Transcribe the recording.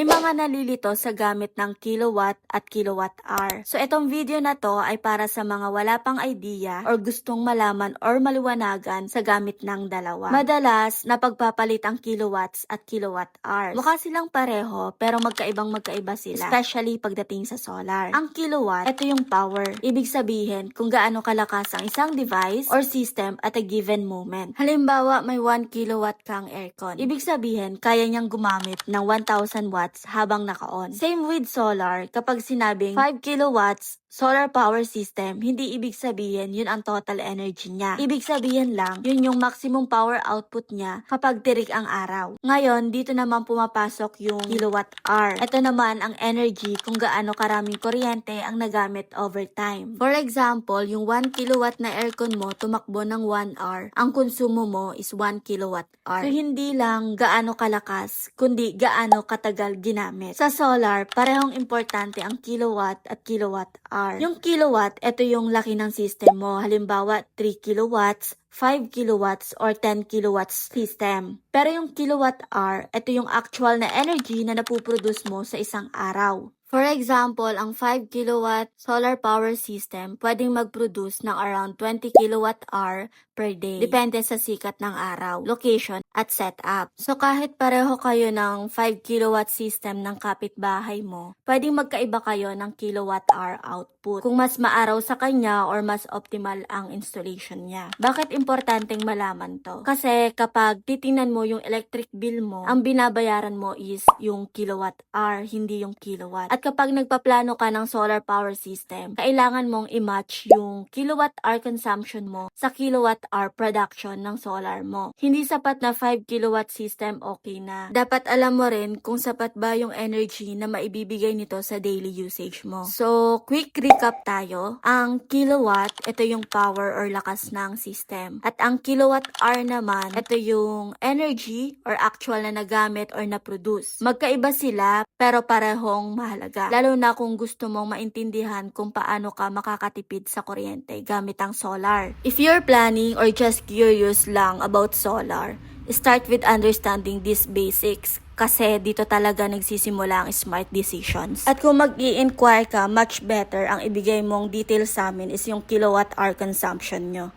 May mga nalilito sa gamit ng kilowatt at kilowatt hour. So itong video na to ay para sa mga wala pang idea or gustong malaman or maliwanagan sa gamit ng dalawa. Madalas, napagpapalit ang kilowatts at kilowatt hours. Mukha silang pareho pero magkaiba sila, especially pagdating sa solar. Ang kilowatt, ito yung power. Ibig sabihin kung gaano kalakas ang isang device or system at a given moment. Halimbawa, may 1 kilowatt kang aircon. Ibig sabihin, kaya niyang gumamit ng 1,000 watts habang naka-on. Same with solar, kapag sinabing 5 kilowatts solar power system, hindi ibig sabihin yun ang total energy niya. Ibig sabihin lang, yun yung maximum power output niya kapag tirik ang araw. Ngayon, dito naman pumapasok yung kilowatt hour. Ito naman ang energy kung gaano karaming kuryente ang nagamit over time. For example, yung 1 kilowatt na aircon mo tumakbo ng 1 hour. Ang konsumo mo is 1 kilowatt hour. So, hindi lang gaano kalakas, kundi gaano katagal ginamit. Sa solar, parehong importante ang kilowatt at kilowatt hour. Yung kilowatt, ito yung laki ng system mo. Halimbawa, 3 kilowatts, 5 kilowatts, or 10 kilowatts system. Pero yung kilowatt hour, ito yung actual na energy na napuproduce mo sa isang araw. For example, ang 5 kilowatt solar power system pwedeng mag-produce ng around 20 kilowatt hour per day. Depende sa sikat ng araw, location, at setup. So kahit pareho kayo ng 5 kilowatt system ng kapitbahay mo, pwedeng magkaiba kayo ng kilowatt hour output kung mas maaraw sa kanya or mas optimal ang installation niya. Bakit importanteng malaman to? Kasi kapag titingnan mo yung electric bill mo, ang binabayaran mo is yung kilowatt hour, hindi yung kilowatt. At kapag nagpaplano ka ng solar power system, kailangan mong i-match yung kilowatt hour consumption mo sa kilowatt hour production ng solar mo. Hindi sapat na 5 kilowatt system, okay na. Dapat alam mo rin kung sapat ba yung energy na maibibigay nito sa daily usage mo. So, quick recap tayo. Ang kilowatt, ito yung power or lakas ng system. At ang kilowatt hour naman, ito yung energy or actual na nagamit or na-produce. Magkaiba sila pero parehong mahalaga. Lalo na kung gusto mong maintindihan kung paano ka makakatipid sa kuryente gamit ang solar. If you're planning or just curious lang about solar, start with understanding these basics kasi dito talaga nagsisimula ang smart decisions. At kung mag-i-inquire ka, much better ang ibigay mong details sa amin is yung kilowatt hour consumption nyo.